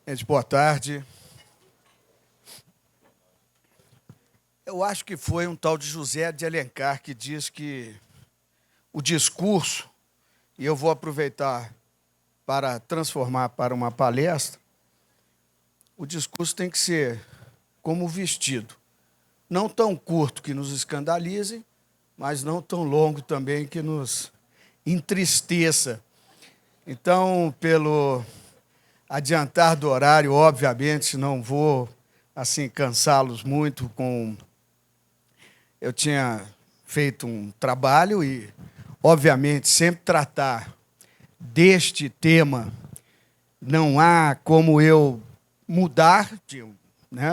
Gente, boa tarde. Eu acho que foi um tal de José de Alencar que diz que o discurso, e eu vou aproveitar para transformar para uma palestra, o discurso tem que ser como o vestido. Não tão curto que nos escandalize, mas não tão longo também que nos entristeça. Então, pelo adiantar do horário, obviamente, não vou assim cansá-los muito com... Eu tinha feito um trabalho e, obviamente, sempre tratar deste tema, não há como eu mudar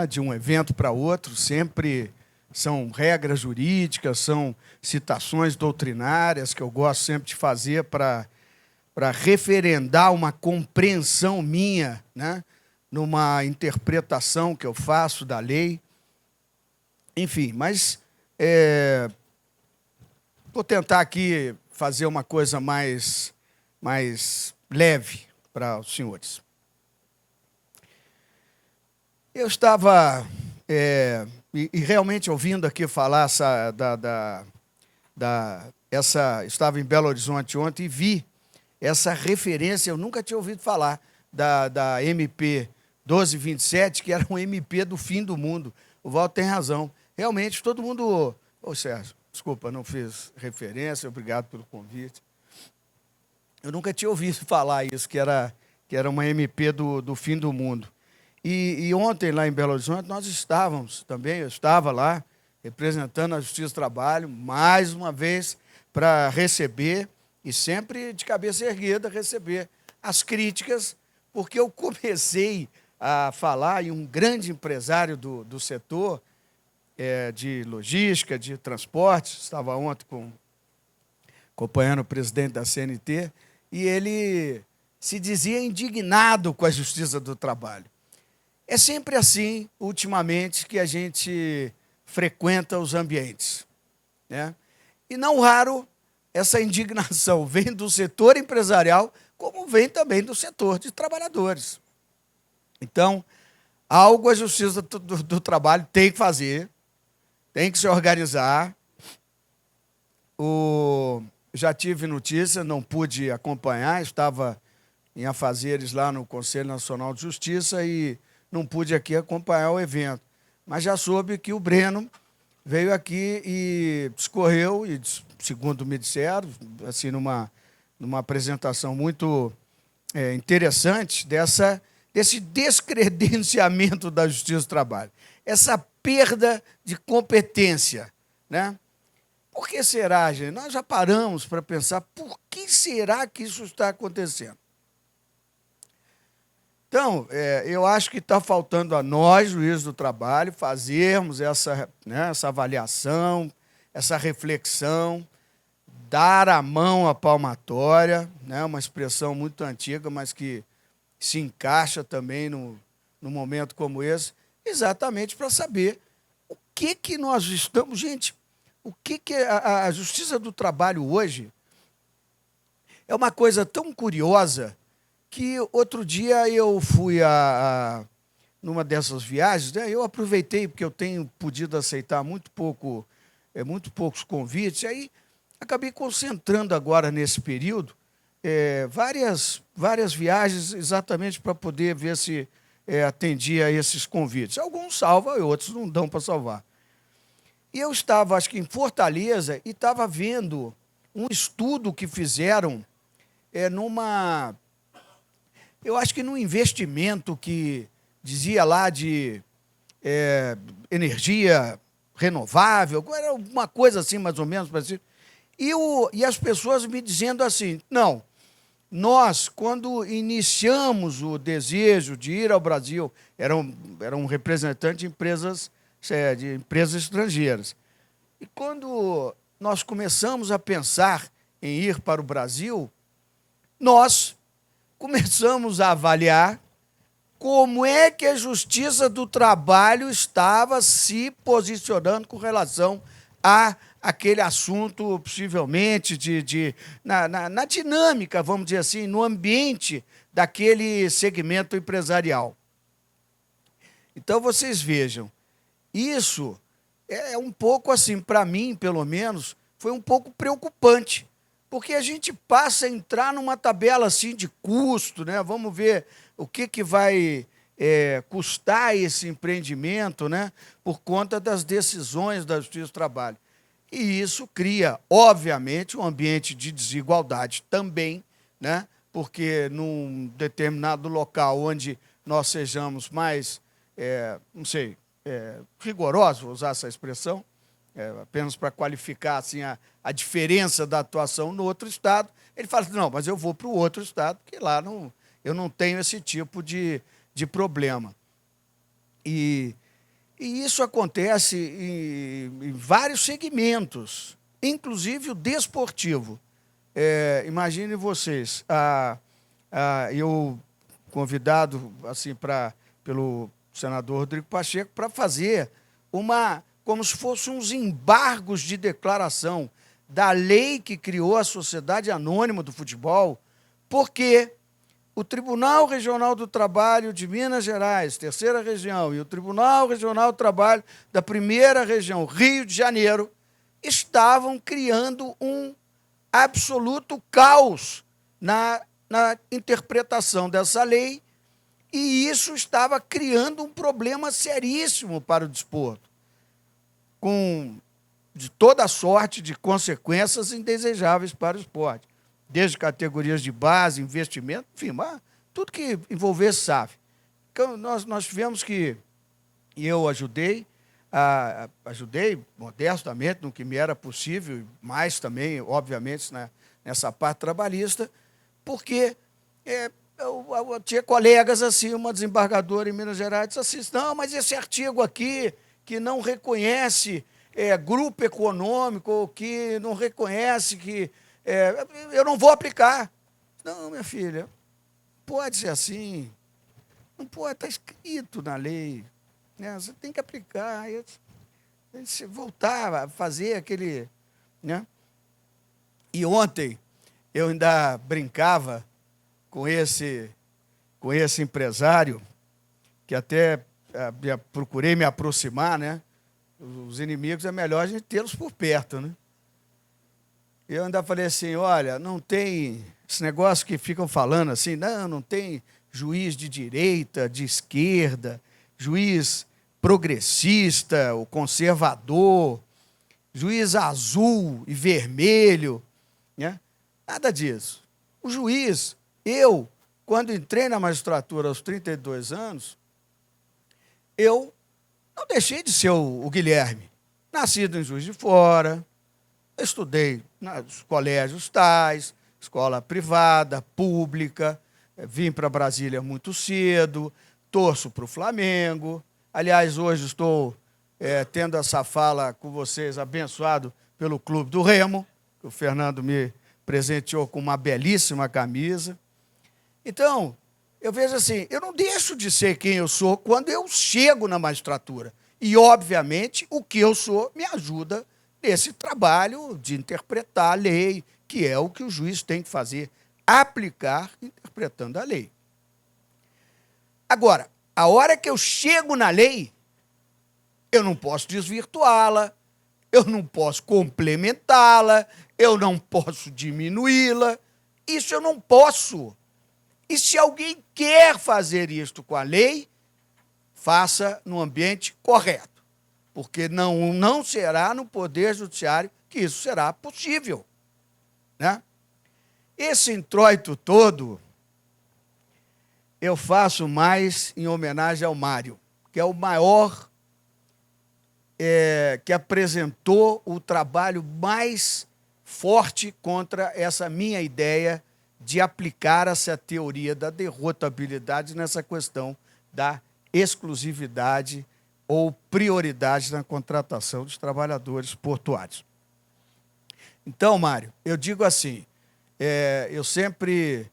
de um evento para outro, sempre são regras jurídicas, são citações doutrinárias que eu gosto sempre de fazer para referendar uma compreensão minha, numa interpretação que eu faço da lei. Enfim, mas vou tentar aqui fazer uma coisa mais leve para os senhores. Eu estava realmente ouvindo aqui falar estava em Belo Horizonte ontem e vi essa referência, eu nunca tinha ouvido falar, da MP 1227, que era um MP do fim do mundo. O Walter tem razão. Realmente, todo mundo... Ô, Sérgio, desculpa, não fiz referência, obrigado pelo convite. Eu nunca tinha ouvido falar isso, que era uma MP do fim do mundo. E ontem, lá em Belo Horizonte, nós estávamos também, eu estava lá, representando a Justiça do Trabalho, mais uma vez, para receber, e sempre de cabeça erguida, receber as críticas, porque eu comecei a falar, e um grande empresário do setor de logística, de transporte, estava ontem acompanhando o presidente da CNT, e ele se dizia indignado com a Justiça do Trabalho. É sempre assim, ultimamente, que a gente frequenta os ambientes, E não raro, essa indignação vem do setor empresarial, como vem também do setor de trabalhadores. Então, algo a Justiça do Trabalho tem que fazer, tem que se organizar. Já tive notícia, não pude acompanhar, estava em afazeres lá no Conselho Nacional de Justiça e não pude aqui acompanhar o evento. Mas já soube que o Breno veio aqui e discorreu, e segundo me disseram, assim, numa apresentação muito interessante, desse descredenciamento da Justiça do Trabalho, essa perda de competência, Por que será, gente? Nós já paramos para pensar por que será que isso está acontecendo. Então, eu acho que está faltando a nós, juízes do trabalho, fazermos essa avaliação, essa reflexão, dar a mão à palmatória, uma expressão muito antiga, mas que se encaixa também num momento como esse, exatamente para saber o que nós estamos... Gente, o que a Justiça do Trabalho hoje é uma coisa tão curiosa que outro dia eu fui numa dessas viagens, eu aproveitei, porque eu tenho podido aceitar muito poucos convites, e aí acabei concentrando agora nesse período várias viagens exatamente para poder ver se atendia a esses convites. Alguns salvam e outros não dão para salvar. E eu estava, acho que em Fortaleza, e estava vendo um estudo que fizeram eu acho que num investimento que dizia lá de energia renovável, era uma coisa assim, mais ou menos, e as pessoas me dizendo assim, não, nós, quando iniciamos o desejo de ir ao Brasil, era um representante de empresas estrangeiras, e quando nós começamos a pensar em ir para o Brasil, nós começamos a avaliar como é que a Justiça do Trabalho estava se posicionando com relação a aquele assunto, possivelmente, na dinâmica, vamos dizer assim, no ambiente daquele segmento empresarial. Então, vocês vejam, isso é um pouco assim, para mim, pelo menos, foi um pouco preocupante, porque a gente passa a entrar numa tabela assim de custo, né? Vamos ver o que vai custar esse empreendimento, né? Por conta das decisões da Justiça do Trabalho. E isso cria, obviamente, um ambiente de desigualdade também, né? Porque num determinado local onde nós sejamos mais, não sei, rigorosos, vou usar essa expressão, apenas para qualificar assim, a diferença da atuação no outro estado, ele fala assim, não, mas eu vou para o outro estado, porque lá eu não tenho esse tipo de problema. E isso acontece em vários segmentos, inclusive o desportivo. Imagine vocês, eu convidado assim pelo senador Rodrigo Pacheco para fazer como se fossem uns embargos de declaração da lei que criou a Sociedade Anônima do Futebol, porque o Tribunal Regional do Trabalho de Minas Gerais, terceira região, e o Tribunal Regional do Trabalho da primeira região, Rio de Janeiro, estavam criando um absoluto caos na interpretação dessa lei, e isso estava criando um problema seríssimo para o desporto, de toda sorte de consequências indesejáveis para o esporte, desde categorias de base, investimento, enfim, tudo que envolvesse SAF. Então, nós tivemos que, e eu ajudei modestamente no que me era possível, mais também, obviamente, nessa parte trabalhista, porque eu tinha colegas assim, uma desembargadora em Minas Gerais disse assim, não, mas esse artigo aqui, que não reconhece grupo econômico, que não reconhece que... eu não vou aplicar. Não, minha filha, pode ser assim, não pode, está escrito na lei, né? Você tem que aplicar, se voltar a fazer aquele... Né? E ontem eu ainda brincava com esse empresário, que até procurei me aproximar, né? Os inimigos é melhor a gente tê-los por perto, né? Eu ainda falei assim, olha, não tem esse negócio que ficam falando assim, não tem juiz de direita, de esquerda, juiz progressista, o conservador, juiz azul e vermelho, né? Nada disso. O juiz, quando entrei na magistratura aos 32 anos, eu não deixei de ser o Guilherme. Nascido em Juiz de Fora, estudei nos colégios tais, escola privada, pública, vim para Brasília muito cedo, torço para o Flamengo. Aliás, hoje estou tendo essa fala com vocês, abençoado pelo Clube do Remo, que o Fernando me presenteou com uma belíssima camisa. Então, eu vejo assim, eu não deixo de ser quem eu sou quando eu chego na magistratura. E, obviamente, o que eu sou me ajuda nesse trabalho de interpretar a lei, que é o que o juiz tem que fazer, aplicar interpretando a lei. Agora, a hora que eu chego na lei, eu não posso desvirtuá-la, eu não posso complementá-la, eu não posso diminuí-la, isso eu não posso. E se alguém quer fazer isto com a lei, faça no ambiente correto, porque não será no Poder Judiciário que isso será possível, né? Esse introito todo eu faço mais em homenagem ao Mário, que é o maior que apresentou o trabalho mais forte contra essa minha ideia de aplicar essa teoria da derrotabilidade nessa questão da exclusividade ou prioridade na contratação dos trabalhadores portuários. Então, Mário, eu digo assim, eu sempre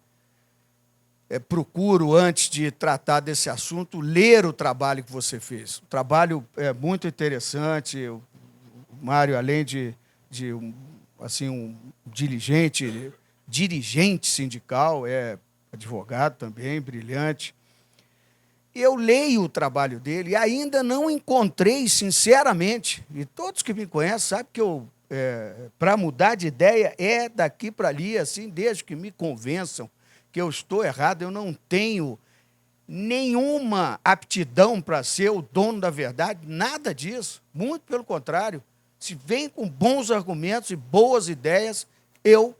procuro, antes de tratar desse assunto, ler o trabalho que você fez. O trabalho é muito interessante. O Mário, além de assim, um dirigente sindical, é advogado também, brilhante. eu leio o trabalho dele e ainda não encontrei, sinceramente, e todos que me conhecem sabem que para mudar de ideia, é daqui para ali, assim, desde que me convençam que eu estou errado, eu não tenho nenhuma aptidão para ser o dono da verdade, nada disso, muito pelo contrário. Se vem com bons argumentos e boas ideias, eu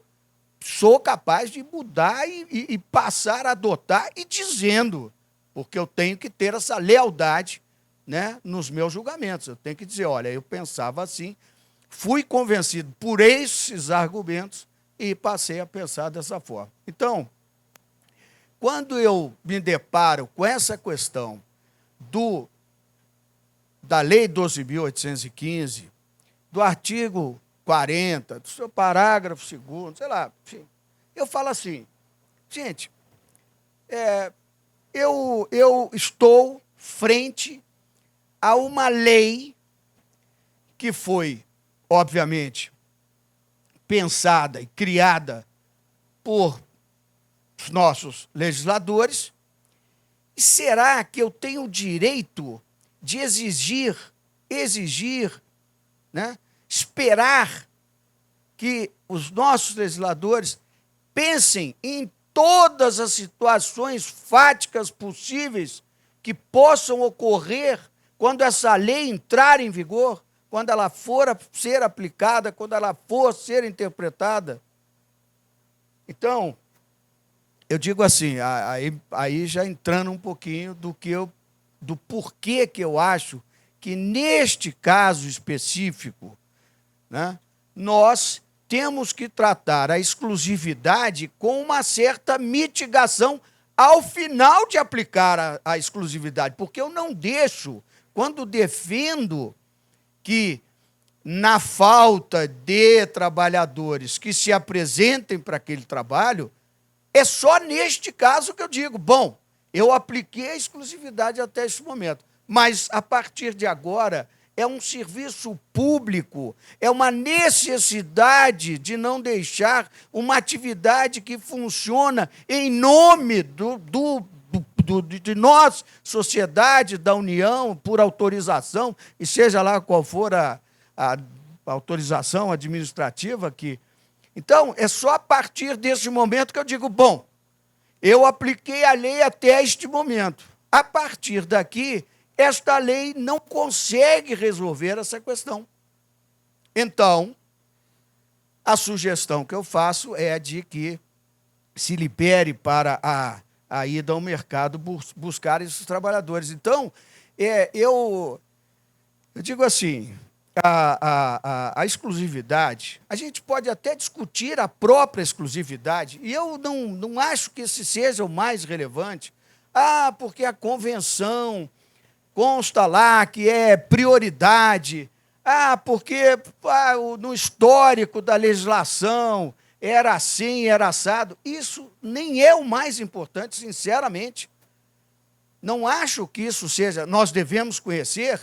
sou capaz de mudar e passar a adotar e dizendo, porque eu tenho que ter essa lealdade, né, nos meus julgamentos. Eu tenho que dizer, olha, eu pensava assim, fui convencido por esses argumentos e passei a pensar dessa forma. Então, quando eu me deparo com essa questão da Lei 12.815, do artigo 40, do seu parágrafo 2º, sei lá, enfim, eu falo assim, gente, eu estou frente a uma lei que foi, obviamente, pensada e criada por nossos legisladores, e será que eu tenho o direito de exigir, né, esperar que os nossos legisladores pensem em todas as situações fáticas possíveis que possam ocorrer quando essa lei entrar em vigor, quando ela for a ser aplicada, quando ela for ser interpretada? Então, eu digo assim, aí já entrando um pouquinho do porquê que eu acho que, neste caso específico, né, nós temos que tratar a exclusividade com uma certa mitigação ao final de aplicar a exclusividade, porque eu não deixo, quando defendo que, na falta de trabalhadores que se apresentem para aquele trabalho, é só neste caso que eu digo, bom, eu apliquei a exclusividade até esse momento, mas a partir de agora é um serviço público, é uma necessidade de não deixar uma atividade que funciona em nome de nós, sociedade, da União, por autorização, e seja lá qual for a autorização administrativa que... Então, é só a partir desse momento que eu digo, bom, eu apliquei a lei até este momento. A partir daqui, esta lei não consegue resolver essa questão. Então, a sugestão que eu faço é de que se libere para a ida ao mercado buscar esses trabalhadores. Então, eu digo assim, a exclusividade, a gente pode até discutir a própria exclusividade, e eu não acho que esse seja o mais relevante. Porque a convenção consta lá que é prioridade. Porque no histórico da legislação era assim, era assado. Isso nem é o mais importante, sinceramente. Não acho que isso seja... Nós devemos conhecer,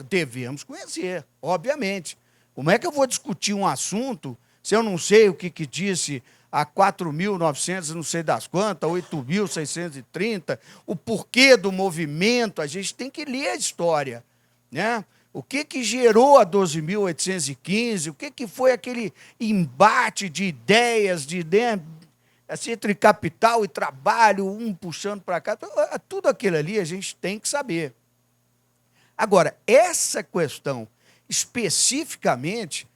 obviamente. Como é que eu vou discutir um assunto se eu não sei o que disse a 4.900, não sei das quantas, 8.630, o porquê do movimento? A gente tem que ler a história, né? O que gerou a 12.815, o que foi aquele embate de ideias, assim, entre capital e trabalho, um puxando para cá, tudo aquilo ali a gente tem que saber. Agora, essa questão, especificamente,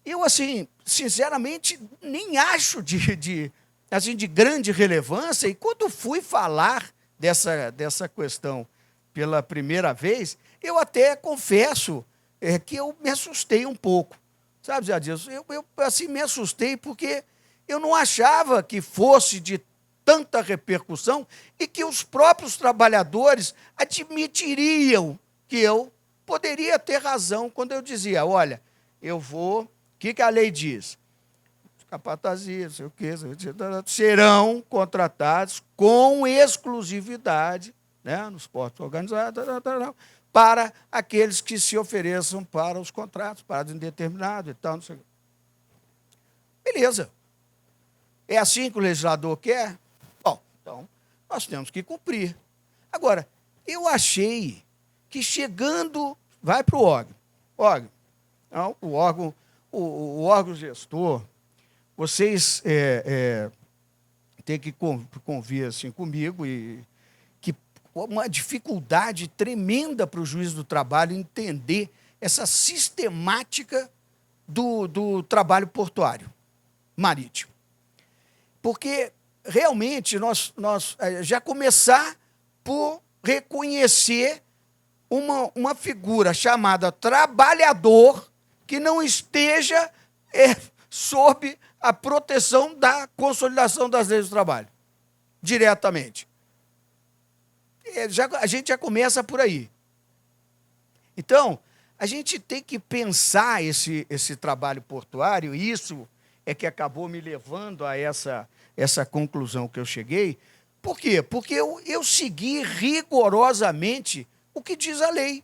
eu, assim, sinceramente, nem acho de grande relevância, e quando fui falar dessa questão pela primeira vez, eu até confesso que eu me assustei um pouco. Sabe, Zé Adilson, eu assim, me assustei porque eu não achava que fosse de tanta repercussão e que os próprios trabalhadores admitiriam que eu poderia ter razão quando eu dizia, olha, eu vou... O que a lei diz? Capatazia, não sei o quê, serão contratados com exclusividade, né, nos postos organizados, para aqueles que se ofereçam para os contratos, para indeterminado e tal, não sei o quê. Beleza. É assim que o legislador quer? Bom, então, nós temos que cumprir. Agora, eu achei que chegando, vai para o órgão. Não, o órgão gestor, vocês têm que convir assim, comigo, e que uma dificuldade tremenda para o juiz do trabalho entender essa sistemática do trabalho portuário marítimo. Porque, realmente, nós já começar por reconhecer uma figura chamada trabalhador que não esteja sob a proteção da consolidação das leis do trabalho, diretamente. A gente já começa por aí. Então, a gente tem que pensar esse trabalho portuário, e isso é que acabou me levando a essa conclusão que eu cheguei. Por quê? Porque eu segui rigorosamente o que diz a lei.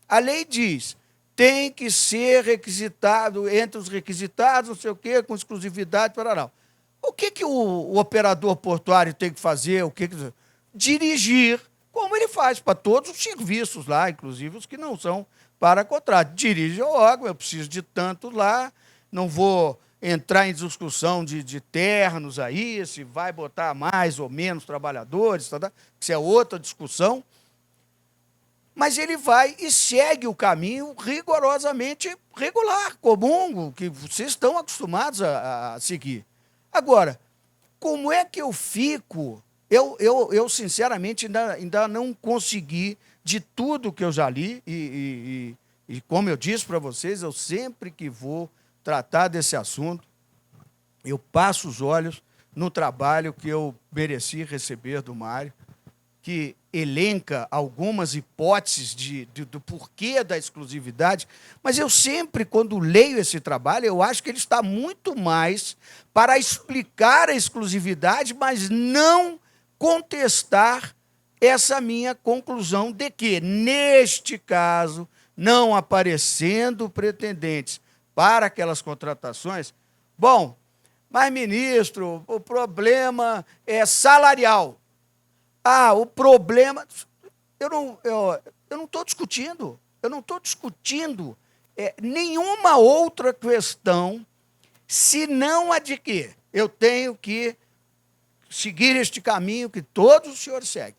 A lei diz, tem que ser requisitado, entre os requisitados, não sei o quê, com exclusividade, para. O que o operador portuário tem que fazer? Dirigir, como ele faz para todos os serviços lá, inclusive os que não são para contrato. Dirige o órgão, eu preciso de tanto lá, não vou entrar em discussão de ternos aí, se vai botar mais ou menos trabalhadores, isso é outra discussão. Mas ele vai e segue o caminho rigorosamente regular, comum, que vocês estão acostumados a seguir. Agora, como é que eu fico? Eu sinceramente, ainda não consegui, de tudo que eu já li, e como eu disse para vocês, eu sempre que vou tratar desse assunto, eu passo os olhos no trabalho que eu mereci receber do Mário, que elenca algumas hipóteses do porquê da exclusividade, mas eu sempre, quando leio esse trabalho, eu acho que ele está muito mais para explicar a exclusividade, mas não contestar essa minha conclusão de que, neste caso, não aparecendo pretendentes para aquelas contratações, bom, mas, ministro, o problema é salarial. O problema... Eu não estou discutindo. Eu não estou discutindo nenhuma outra questão, senão a de que eu tenho que seguir este caminho que todos os senhores seguem.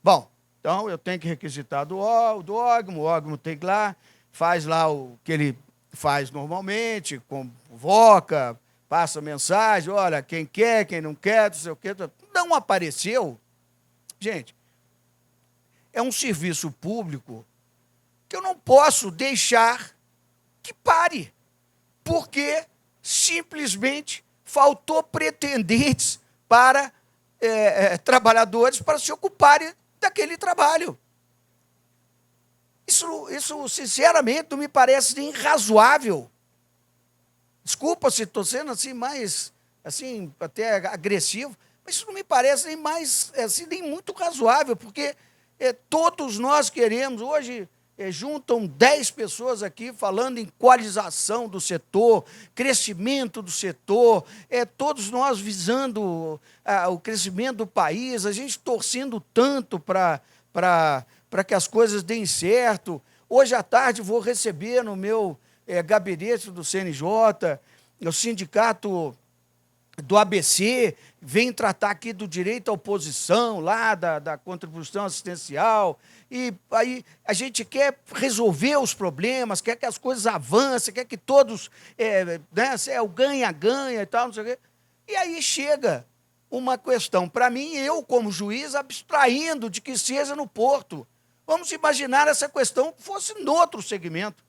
Bom, então eu tenho que requisitar do órgão, o órgão tem que ir lá, faz lá o que ele faz normalmente, convoca, passa mensagem, olha, quem quer, quem não quer, não sei o quê. Não apareceu. Gente, é um serviço público que eu não posso deixar que pare, porque simplesmente faltou pretendentes para trabalhadores para se ocuparem daquele trabalho. Isso, sinceramente, não me parece nem razoável. Desculpa se estou sendo assim mais, assim, até agressivo, mas isso não me parece nem mais, assim, nem muito razoável, porque todos nós queremos, hoje juntam 10 pessoas aqui falando em equalização do setor, crescimento do setor, todos nós visando o crescimento do país, a gente torcendo tanto para que as coisas deem certo. Hoje à tarde vou receber no meu gabinete do CNJ, o sindicato do ABC, vem tratar aqui do direito à oposição, lá da contribuição assistencial, e aí a gente quer resolver os problemas, quer que as coisas avancem, quer que todos, o ganha-ganha e tal, não sei o quê. E aí chega uma questão, para mim, eu como juiz, abstraindo de que seja no porto. Vamos imaginar essa questão que fosse no outro segmento.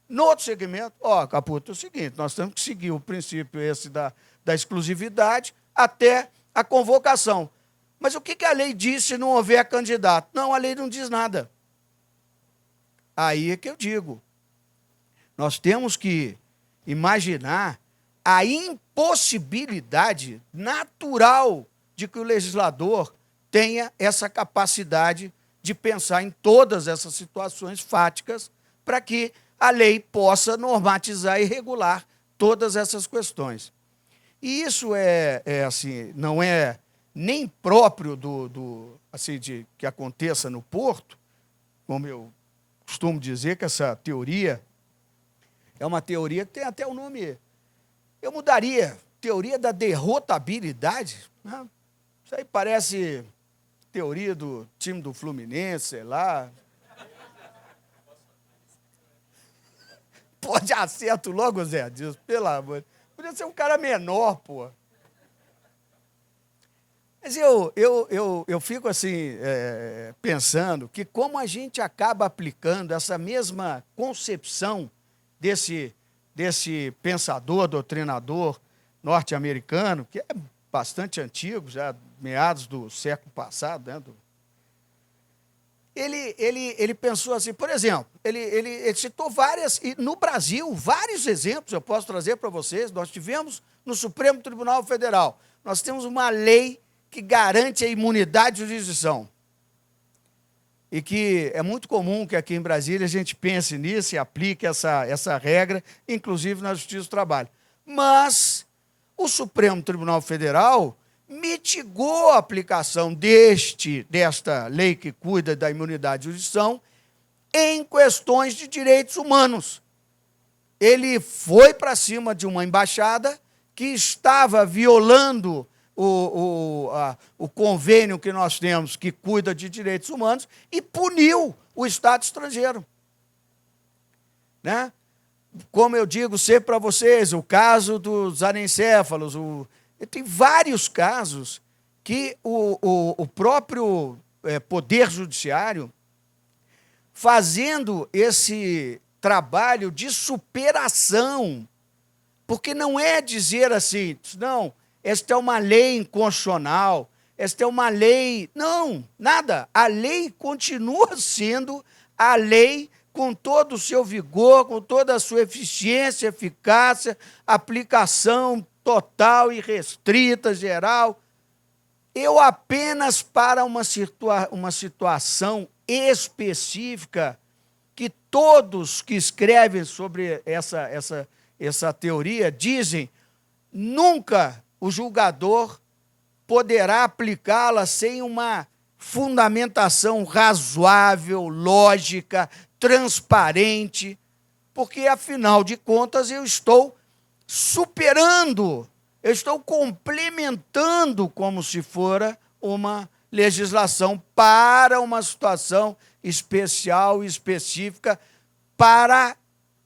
No outro segmento, Caputo, é o seguinte, nós temos que seguir o princípio esse da exclusividade até a convocação. Mas o que a lei diz se não houver candidato? Não, a lei não diz nada. Aí é que eu digo. Nós temos que imaginar a impossibilidade natural de que o legislador tenha essa capacidade de pensar em todas essas situações fáticas para que a lei possa normatizar e regular todas essas questões. E isso assim, não é nem próprio assim, de que aconteça no Porto, como eu costumo dizer que essa teoria é uma teoria que tem até o nome, eu mudaria, teoria da derrotabilidade, né? Isso aí parece teoria do time do Fluminense, sei lá. Pode acerto logo, Zé Dias, pelo amor. Podia ser um cara menor, pô. Mas eu fico assim, pensando que como a gente acaba aplicando essa mesma concepção desse pensador, doutrinador norte-americano, que é bastante antigo, já meados do século passado, né? Ele pensou assim, por exemplo, ele citou várias, e no Brasil, vários exemplos eu posso trazer para vocês. Nós tivemos no Supremo Tribunal Federal, nós temos uma lei que garante a imunidade de jurisdição. E que é muito comum que aqui em Brasília a gente pense nisso e aplique essa regra, inclusive na Justiça do Trabalho. Mas o Supremo Tribunal Federal mitigou a aplicação desta lei que cuida da imunidade de jurisdição em questões de direitos humanos. Ele foi para cima de uma embaixada que estava violando o convênio que nós temos, que cuida de direitos humanos, e puniu o Estado estrangeiro. Né? Como eu digo sempre para vocês, o caso dos anencéfalos, tem vários casos que o próprio Poder Judiciário, fazendo esse trabalho de superação, porque não é dizer assim, não, esta é uma lei inconstitucional, esta é uma lei... Não, nada. A lei continua sendo a lei com todo o seu vigor, com toda a sua eficiência, eficácia, aplicação total e restrita, geral. Eu apenas para uma situação específica que todos que escrevem sobre essa teoria dizem, nunca o julgador poderá aplicá-la sem uma fundamentação razoável, lógica, transparente, porque, afinal de contas, eu estou superando, eu estou complementando como se fora uma legislação para uma situação especial e específica para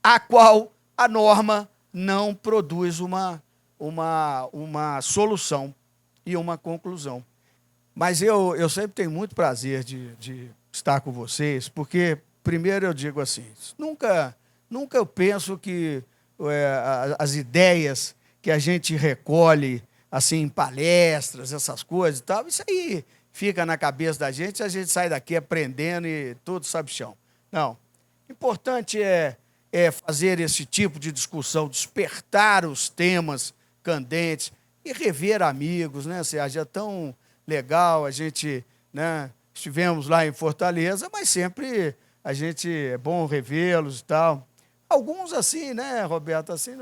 a qual a norma não produz uma solução e uma conclusão. Mas eu sempre tenho muito prazer de estar com vocês, porque, primeiro, eu digo assim, nunca eu penso que as ideias que a gente recolhe assim, em palestras, essas coisas e tal, isso aí fica na cabeça da gente, a gente sai daqui aprendendo e tudo sabe chão. Não. O importante é fazer esse tipo de discussão, despertar os temas candentes e rever amigos, né, Sérgio? É tão legal, a gente, né, estivemos lá em Fortaleza, mas sempre é bom revê-los e tal. Alguns assim, né, Roberto, assim,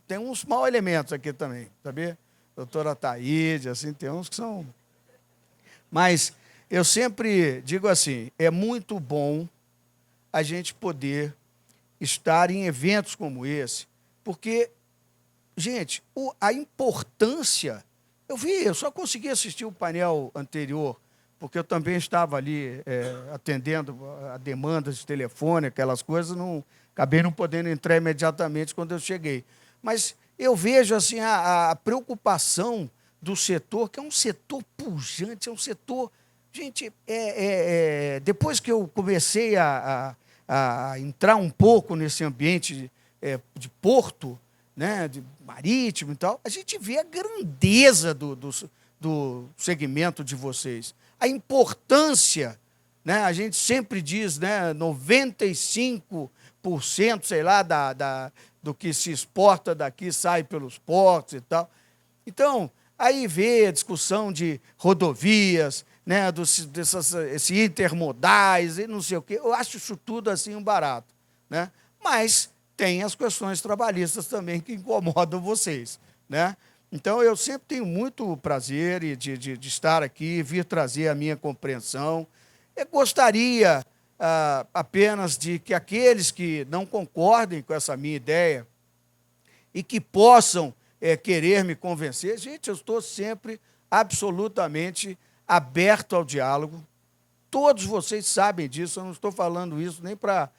tem uns maus elementos aqui também, sabia? Doutora Taíde, assim, tem uns que são... Mas eu sempre digo assim, é muito bom a gente poder estar em eventos como esse, porque, gente, a importância... Eu só consegui assistir o painel anterior, porque eu também estava ali atendendo a demandas de telefone, aquelas coisas, acabei não podendo entrar imediatamente quando eu cheguei. Mas eu vejo assim, a preocupação do setor, que é um setor pujante, é um setor... Gente, depois que eu comecei a entrar um pouco nesse ambiente de porto, né, de marítimo e tal, a gente vê a grandeza do segmento de vocês, a importância, né, a gente sempre diz, né, 95%, sei lá, do que se exporta daqui sai pelos portos e tal. Então, aí vê a discussão de rodovias, né, esses intermodais e não sei o quê. Eu acho isso tudo assim um barato, né? Mas tem as questões trabalhistas também que incomodam vocês, né? Então, eu sempre tenho muito prazer de estar aqui, vir trazer a minha compreensão. Eu gostaria apenas de que aqueles que não concordem com essa minha ideia e que possam querer me convencer, gente, eu estou sempre absolutamente aberto ao diálogo. Todos vocês sabem disso, eu não estou falando isso nem para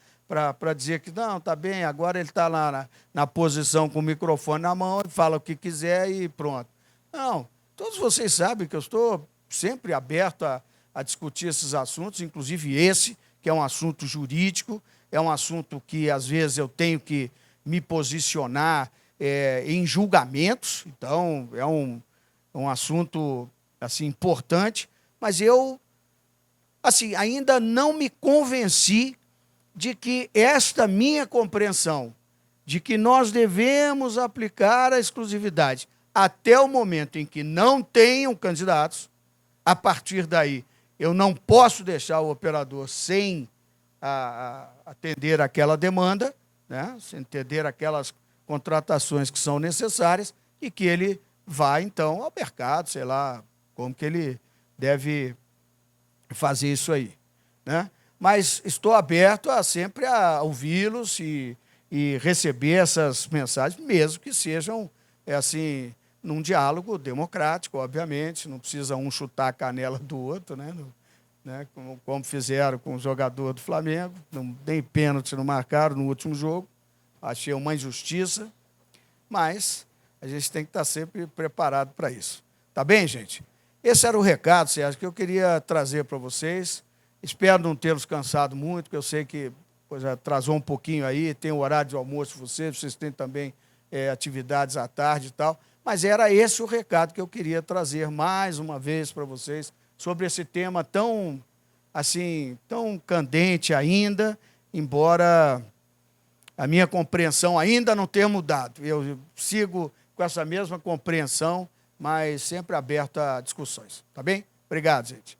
dizer que, não, está bem, agora ele está lá na posição com o microfone na mão, ele fala o que quiser e pronto. Não, todos vocês sabem que eu estou sempre aberto a discutir esses assuntos, inclusive esse, que é um assunto jurídico, é um assunto que, às vezes, eu tenho que me posicionar em julgamentos, então, é um assunto assim, importante, mas eu assim, ainda não me convenci de que esta minha compreensão de que nós devemos aplicar a exclusividade até o momento em que não tenham candidatos, a partir daí eu não posso deixar o operador sem atender aquela demanda, né, sem atender aquelas contratações que são necessárias e que ele vá, então, ao mercado, sei lá, como que ele deve fazer isso aí, né? Mas estou aberto sempre a ouvi-los e receber essas mensagens, mesmo que sejam, assim, num diálogo democrático, obviamente, não precisa um chutar a canela do outro, né? Como fizeram com o jogador do Flamengo, nem pênalti não marcaram no último jogo, achei uma injustiça, mas a gente tem que estar sempre preparado para isso. Tá bem, gente? Esse era o recado, Sérgio, que eu queria trazer para vocês. Espero não tê-los cansado muito, porque eu sei que atrasou um pouquinho aí, tem o horário de almoço de vocês têm também atividades à tarde e tal, mas era esse o recado que eu queria trazer mais uma vez para vocês, sobre esse tema tão, assim, tão candente ainda, embora a minha compreensão ainda não tenha mudado. Eu sigo com essa mesma compreensão, mas sempre aberto a discussões. Tá bem? Obrigado, gente.